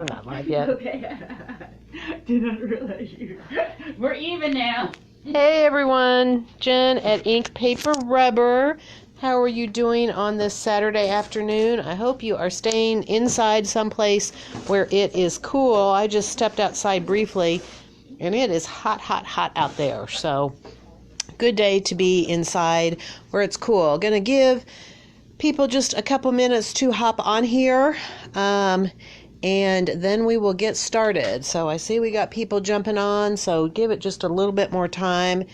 Not live yet. Okay. Did not realize you. We're even now. Hey everyone, Jen at Ink Paper Rubber. How are you doing on this Saturday afternoon? I hope you are staying inside someplace where it is cool. I just stepped outside briefly and it is hot, hot, hot out there. So good day to be inside where it's cool. Gonna give people just a couple minutes to hop on here. And then we will get started. So I see we got people jumping on, so give it just a little bit more time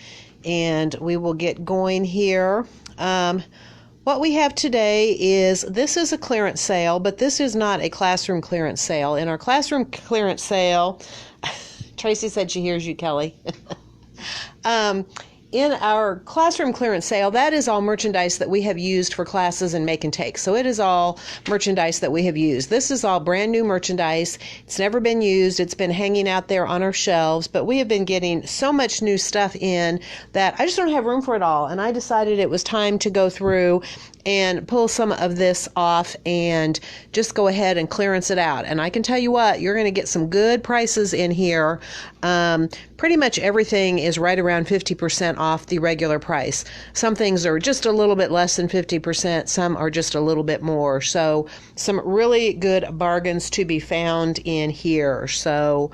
and we will get going here. What we have today is, this is a clearance sale, but this is not a classroom clearance sale. In our classroom clearance sale, Tracy said she hears you, Kelly. In our classroom clearance sale, that is all merchandise that we have used for classes and make and take. So it is all merchandise that we have used. This is all brand new merchandise. It's never been used. It's been hanging out there on our shelves, but we have been getting so much new stuff in that I just don't have room for it all. And I decided it was time to go through and pull some of this off and just go ahead and clearance it out. And I can tell you what, you're going to get some good prices in here. Pretty much everything is right around 50% off the regular price. Some things are just a little bit less than 50%. Some are just a little bit more. So some really good bargains to be found in here. So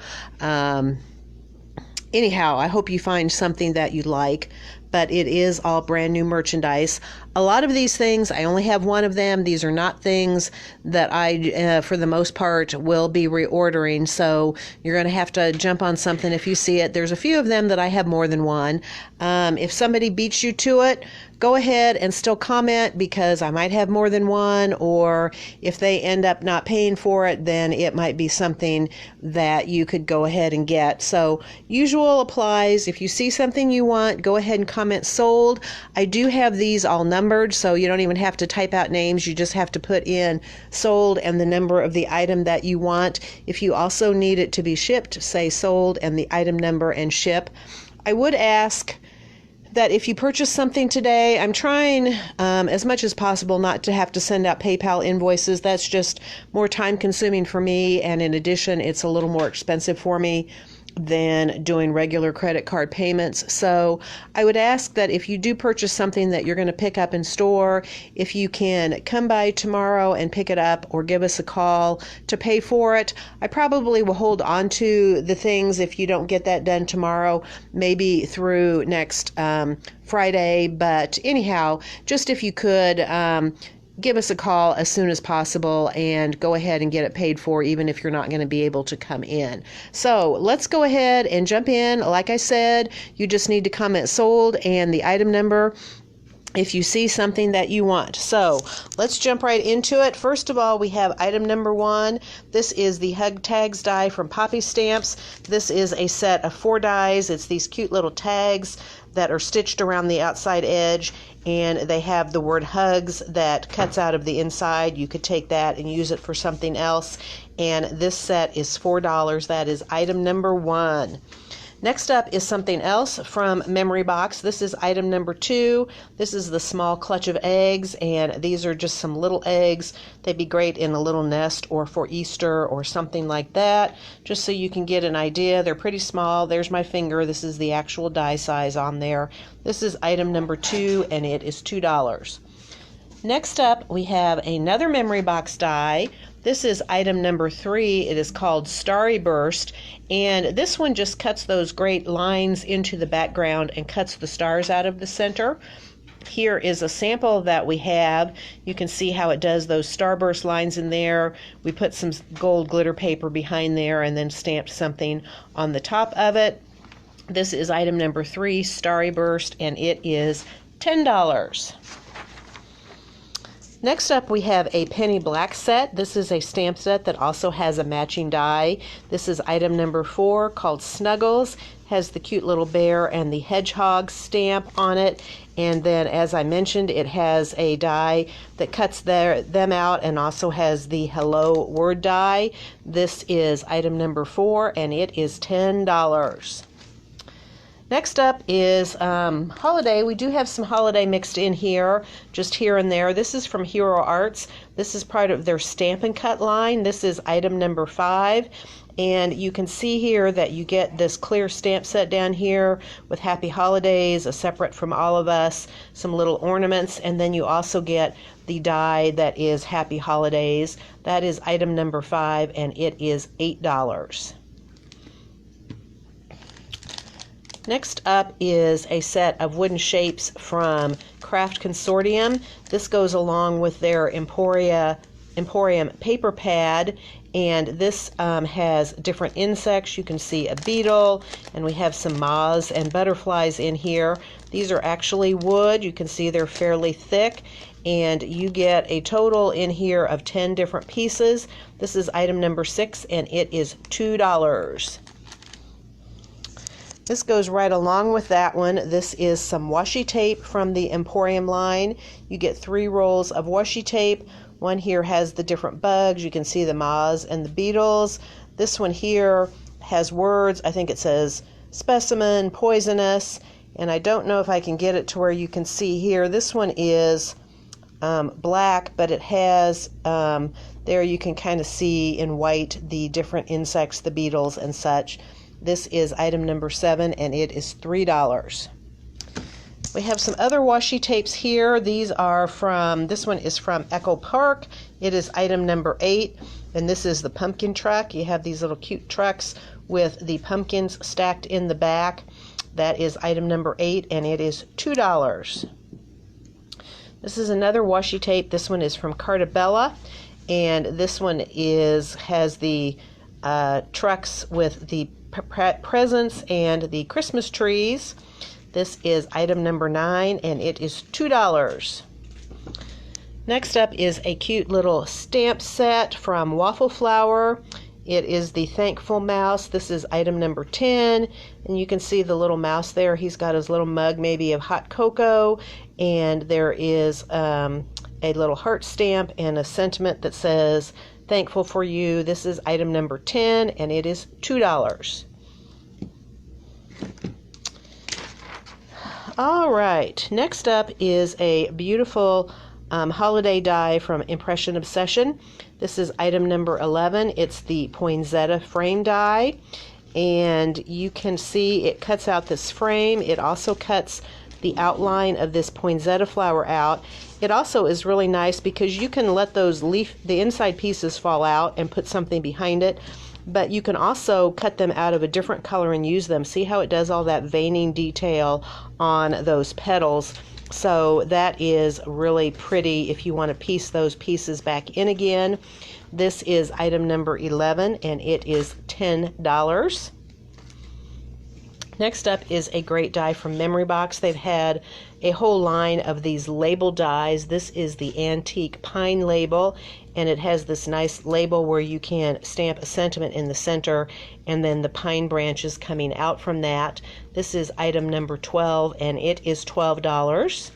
anyhow, I hope you find something that you like. But it is all brand new merchandise. A lot of these things, I only have one of them. These are not things that I, for the most part, will be reordering. So you're going to have to jump on something if you see it. There's a few of them that I have more than one. If somebody beats you to it, go ahead and still comment, because I might have more than one, or if they end up not paying for it, then it might be something that you could go ahead and get. So usual applies. If you see something you want, go ahead and comment sold. I do have these all numbered, so you don't even have to type out names. You just have to put in sold and the number of the item that you want. If you also need it to be shipped, say sold and the item number and ship. I would ask that if you purchase something today, I'm trying as much as possible not to have to send out PayPal invoices. That's just more time consuming for me, and in addition, it's a little more expensive for me than doing regular credit card payments. So I would ask that if you do purchase something that you're going to pick up in store, if you can come by tomorrow and pick it up or give us a call to pay for it. I probably will hold on to the things if you don't get that done tomorrow, maybe through next Friday. But anyhow, just if you could give us a call as soon as possible and go ahead and get it paid for, even if you're not going to be able to come in. So let's go ahead and jump in. Like I said, you just need to comment sold and the item number if you see something that you want. So let's jump right into it. First of all, we have item number 1. This is the Hug Tags die from Poppy Stamps. This is a set of 4 dies. It's these cute little tags that are stitched around the outside edge, and they have the word hugs that cuts out of the inside. You could take that and use it for something else. And this set is $4. That is item number 1. Next up is something else from Memory Box. This is item number 2. This is the small clutch of eggs, and these are just some little eggs. They'd be great in a little nest or for Easter or something like that, just so you can get an idea. They're pretty small. There's my finger. This is the actual die size on there. This is item number 2, and it is $2. Next up, we have another Memory Box die. This is item number 3. It is called Starry Burst, and this one just cuts those great lines into the background and cuts the stars out of the center. Here is a sample that we have. You can see how it does those starburst lines in there. We put some gold glitter paper behind there and then stamped something on the top of it. This is item number 3, Starry Burst, and it is $10. Next up, we have a Penny Black set. This is a stamp set that also has a matching die. This is item number 4, called Snuggles. Has the cute little bear and the hedgehog stamp on it. And then, as I mentioned, it has a die that cuts them out and also has the hello word die. This is item number 4, and it is $10. Next up is holiday. We do have some holiday mixed in here, just here and there. This is from Hero Arts. This is part of their Stamp and Cut line. This is item number 5. And you can see here that you get this clear stamp set down here with Happy Holidays, a separate from all of us, some little ornaments, and then you also get the die that is Happy Holidays. That is item number 5, and it is $8. Next up is a set of wooden shapes from Craft Consortium. This goes along with their Emporium paper pad, and this has different insects. You can see a beetle, and we have some moths and butterflies in here. These are actually wood. You can see they're fairly thick, and you get a total in here of 10 different pieces. This is item number 6, and it is $2. This goes right along with that one. This is some washi tape from the Emporium line. You get 3 rolls of washi tape. One here has the different bugs. You can see the moths and the beetles. This one here has words. I think it says specimen, poisonous, and I don't know if I can get it to where you can see here. This one is black, but it has, there you can kind of see in white the different insects, the beetles and such. This is item number 7, and it is $3. We have some other washi tapes here. These are from, this one is from Echo Park. It is item number 8, and this is the pumpkin truck. You have these little cute trucks with the pumpkins stacked in the back. That is item number 8, and it is $2. This is another washi tape. This one is from Cartabella, and this one has the trucks with the presents and the Christmas trees. This is item number 9, and it is $2. Next up is a cute little stamp set from Waffle Flower. It is the Thankful Mouse. This is item number 10, and you can see the little mouse there. He's got his little mug maybe of hot cocoa, and there is a little heart stamp and a sentiment that says, "Thankful for you." This is item number 10, and it is $2. All right, next up is a beautiful holiday die from Impression Obsession. This is item number 11. It's the poinsettia frame die, and you can see it cuts out this frame. It also cuts the outline of this poinsettia flower out. It also is really nice because you can let those the inside pieces fall out and put something behind it, but you can also cut them out of a different color and use them. See how it does all that veining detail on those petals? So that is really pretty if you want to piece those pieces back in again. This is item number 11, and it is $10. Next up is a great die from Memory Box. They've had a whole line of these label dies. This is the Antique Pine label, and it has this nice label where you can stamp a sentiment in the center and then the pine branches coming out from that. This is item number 12, and it is $12.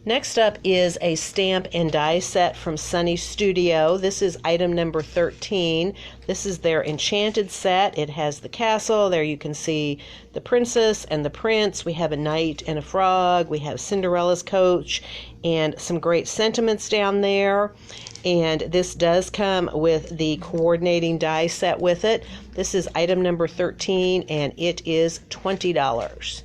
Next up is a stamp and die set from Sunny Studio. This is item number 13. This is their Enchanted set. It has the castle. There you can see the princess and the prince. We have a knight and a frog. We have Cinderella's coach and some great sentiments down there. And this does come with the coordinating die set with it. This is item number 13, and it is $20.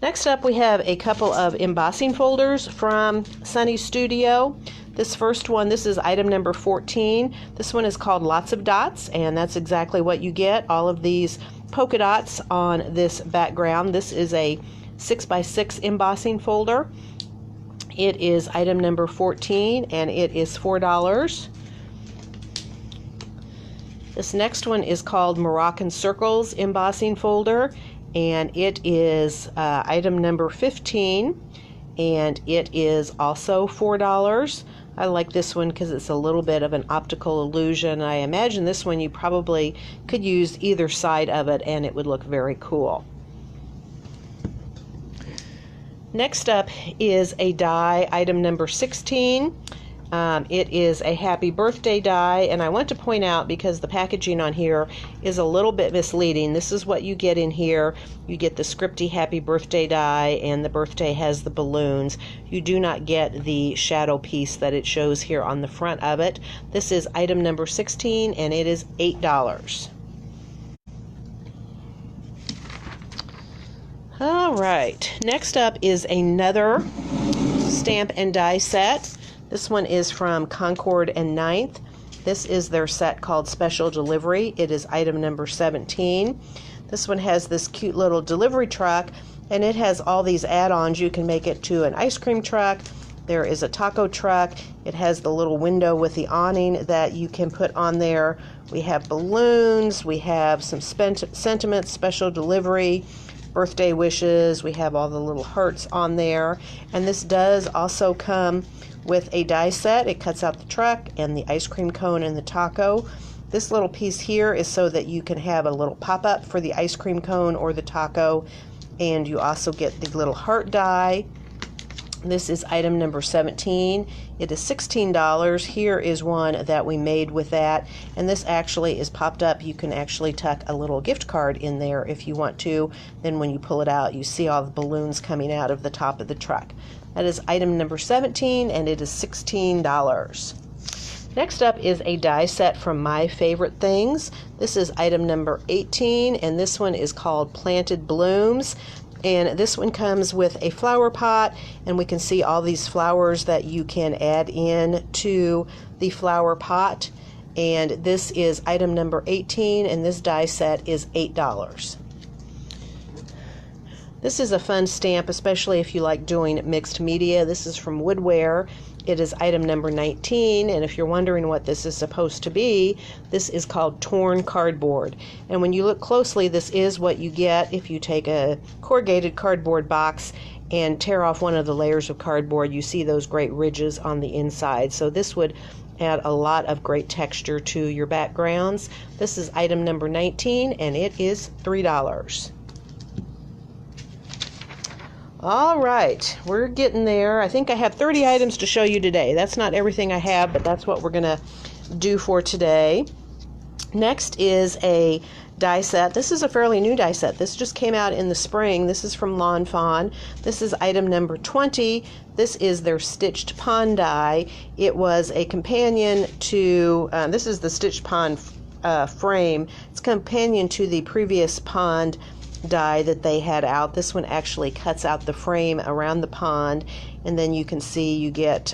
Next up, we have a couple of embossing folders from Sunny Studio. This first one, this is item number 14. This one is called Lots of Dots, and that's exactly what you get, all of these polka dots on this background. This is a 6x6 embossing folder. It is item number 14, and it is $4. This next one is called Moroccan Circles embossing folder, and it is item number 15, and it is also $4. I like this one because it's a little bit of an optical illusion. I imagine this one you probably could use either side of it and it would look very cool. Next up is a die, item number 16. It is a happy birthday die, and I want to point out, because the packaging on here is a little bit misleading, this is what you get in here. You get the scripty happy birthday die, and the birthday has the balloons. You do not get the shadow piece that it shows here on the front of it. This is item number 16, and it is $8. All right, next up is another stamp and die set. This one is from Concord and Ninth. This is their set called Special Delivery. It is item number 17. This one has this cute little delivery truck, and it has all these add-ons. You can make it to an ice cream truck. There is a taco truck. It has the little window with the awning that you can put on there. We have balloons. We have some sentiments, special delivery, birthday wishes. We have all the little hearts on there. And this does also come with a die set. It cuts out the truck and the ice cream cone and the taco. This little piece here is so that you can have a little pop-up for the ice cream cone or the taco, and you also get the little heart die. This is item number 17. It is $16. Here is one that we made with that, and this actually is popped up. You can actually tuck a little gift card in there if you want to. Then when you pull it out, you see all the balloons coming out of the top of the truck. That is item number 17, and it is $16. Next up is a die set from My Favorite Things. This is item number 18, and this one is called Planted Blooms. And this one comes with a flower pot, and we can see all these flowers that you can add in to the flower pot. And this is item number 18, and this die set is $8. This is a fun stamp, especially if you like doing mixed media. This is from Woodware. It is item number 19, and if you're wondering what this is supposed to be, this is called torn cardboard. And when you look closely, this is what you get if you take a corrugated cardboard box and tear off one of the layers of cardboard. You see those great ridges on the inside. So this would add a lot of great texture to your backgrounds. This is item number 19, and it is $3. All right, we're getting there. I think I have 30 items to show you today. That's not everything I have, but that's what we're going to do for today. Next is a die set. This is a fairly new die set. This just came out in the spring. This is from Lawn Fawn. This is item number 20. This is their stitched pond die. It was a companion to, this is the stitched pond frame. It's a companion to the previous pond die that they had out. This one actually cuts out the frame around the pond, and then you can see you get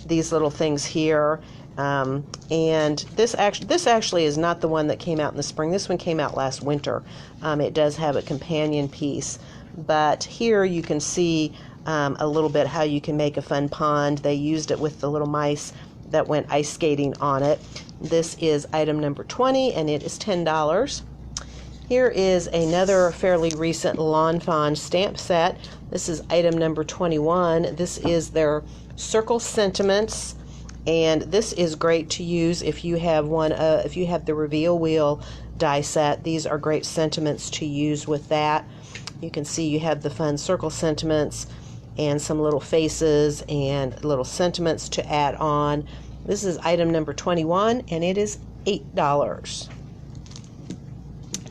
these little things here. And this actually is not the one that came out in the spring. This one came out last winter. It does have a companion piece, but here you can see a little bit how you can make a fun pond. They used it with the little mice that went ice skating on it. This is item number 20, and it is $10. Here is another fairly recent Lawn Fawn stamp set. This is item number 21. This is their Circle Sentiments, and this is great to use if you have if you have the Reveal Wheel die set. These are great sentiments to use with that. You can see you have the fun circle sentiments and some little faces and little sentiments to add on. This is item number 21, and it is $8.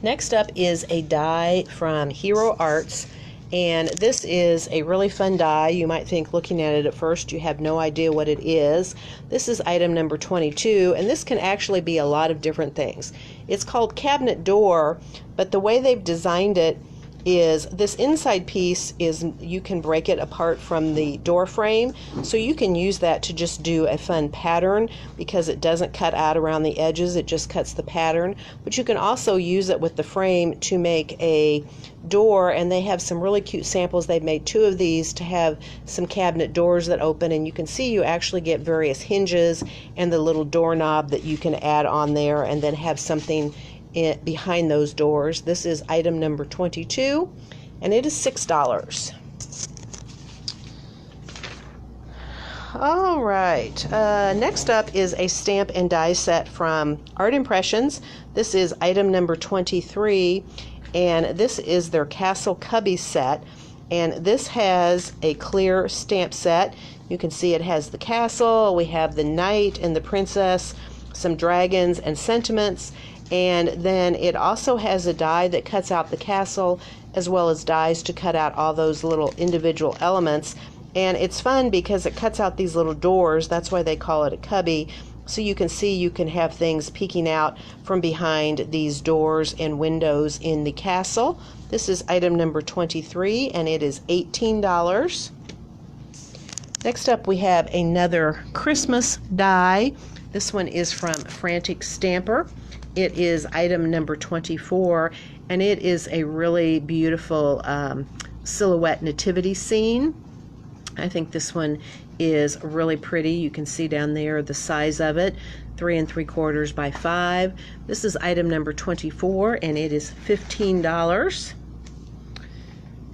Next up is a die from Hero Arts, and this is a really fun die. You might think, looking at it at first, you have no idea what it is. This is item number 22, and this can actually be a lot of different things. It's called Cabinet Door, but the way they've designed it is this inside piece is, you can break it apart from the door frame, so you can use that to just do a fun pattern because it doesn't cut out around the edges, it just cuts the pattern. But you can also use it with the frame to make a door, and they have some really cute samples. They've made 2 of these to have some cabinet doors that open, and you can see you actually get various hinges and the little doorknob that you can add on there and then have something behind those doors. This is item number 22, and it is $6. All right, next up is a stamp and die set from Art Impressions. This is item number 23, and this is their Castle Cubby set. And this has a clear stamp set. You can see it has the castle, we have the knight and the princess, some dragons and sentiments, and then it also has a die that cuts out the castle, as well as dies to cut out all those little individual elements. And it's fun because it cuts out these little doors. That's why they call it a cubby. So you can see you can have things peeking out from behind these doors and windows in the castle. This is item number 23, and it is $18. Next up, we have another Christmas die. This one is from Frantic Stamper. It is item number 24, and it is a really beautiful silhouette nativity scene. I think this one is really pretty. You can see down there the size of it, 3 3/4 by 5. This is item number 24, and it is $15.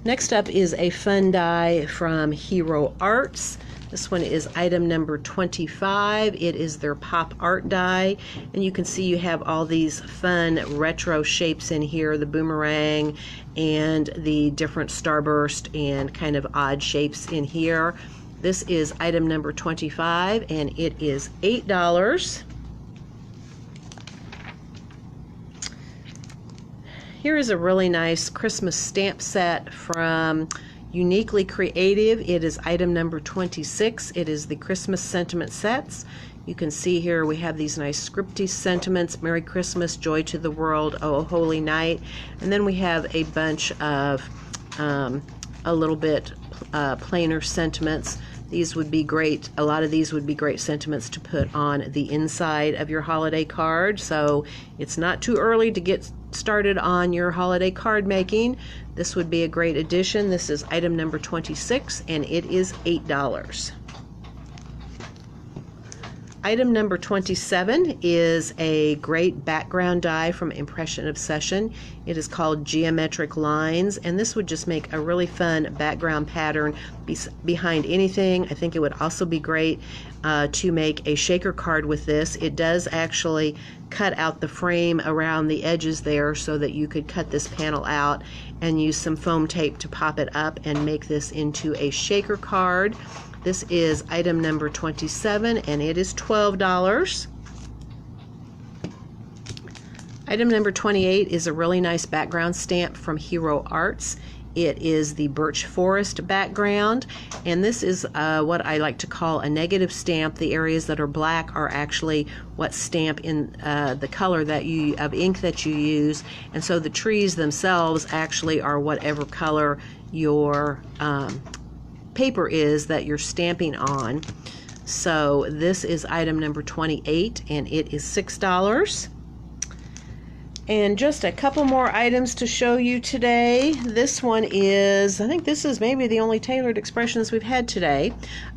Next up is a fun die from Hero Arts. This one is item number 25. It is their pop art die, and you can see you have all these fun retro shapes in here, the boomerang and the different starburst and kind of odd shapes in here. This is item number 25, and it is $8. Here is a really nice Christmas stamp set from Uniquely Creative. It is item number 26. It is the Christmas sentiment sets. You can see here we have these nice scripty sentiments: Merry Christmas, Joy to the World, Oh Holy Night. And then we have a bunch of a little bit plainer sentiments. These would be great. A lot of these would be great sentiments to put on the inside of your holiday card. So it's not too early to get started on your holiday card making. This would be a great addition. This is item number 26, and it is $8. Item number 27 is a great background die from Impression Obsession. It is called Geometric Lines, and this would just make a really fun background pattern behind anything. I think it would also be great to make a shaker card with this. It does actually cut out the frame around the edges there so that you could cut this panel out and use some foam tape to pop it up and make this into a shaker card. This is item number 27, and it is $12. Item number 28 is a really nice background stamp from Hero Arts. It is the Birch Forest background, and this is what I like to call a negative stamp. The areas that are black are actually what stamp in the color that of ink that you use, and so the trees themselves actually are whatever color your paper is that you're stamping on. So this is item number 28, and it is $6. And just a couple more items to show you today. This one is, I think this is maybe the only tailored expressions we've had today.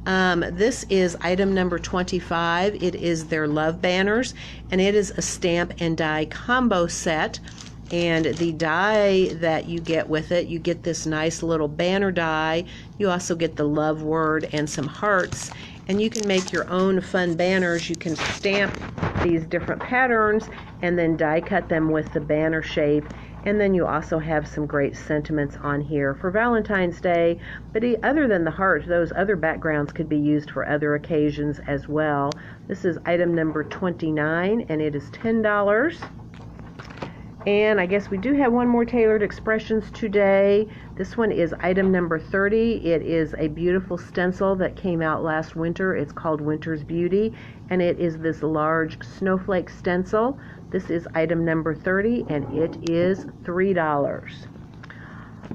This is item number 25. It is their love banners, and it is a stamp and die combo set. And the die that you get with it, you get this nice little banner die. You also get the love word and some hearts. And you can make your own fun banners. You can stamp these different patterns and then die cut them with the banner shape. And then you also have some great sentiments on here for Valentine's Day. But other than the heart, those other backgrounds could be used for other occasions as well. This is item number 29, and it is $10. And I guess we do have one more tailored expressions today. This one is item number 30. It is a beautiful stencil that came out last winter. It's called Winter's Beauty, and it is this large snowflake stencil. This is item number 30, and it is $3.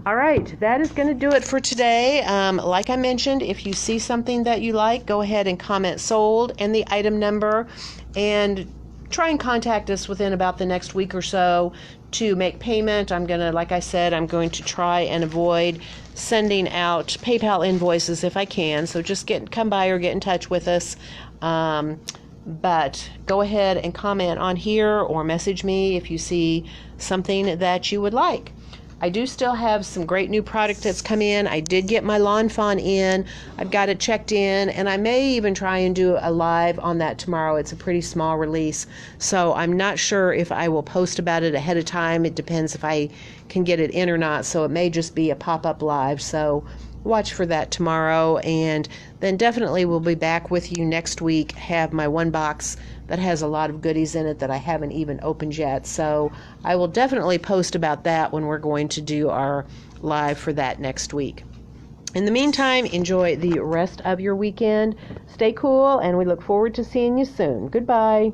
All right, that is going to do it for today. Like I mentioned, if you see something that you like, go ahead and comment sold and the item number, and try and contact us within about the next week or so to make payment. I'm going to, like I said, I'm going to try and avoid sending out PayPal invoices if I can. So just come by or get in touch with us. But go ahead and comment on here or message me if you see something that you would like. I do still have some great new product that's come in. I did get my lawn fawn in. I've got it checked in, and I may even try and do a live on that tomorrow. It's a pretty small release, so I'm not sure if I will post about it ahead of time. It depends if I can get it in or not, so it may just be a pop-up live. So watch for that tomorrow, and then definitely we'll be back with you next week. Have my one box that has a lot of goodies in it that I haven't even opened yet, so I will definitely post about that when we're going to do our live for that next week. In the meantime, enjoy the rest of your weekend. Stay cool, and we look forward to seeing you soon. Goodbye.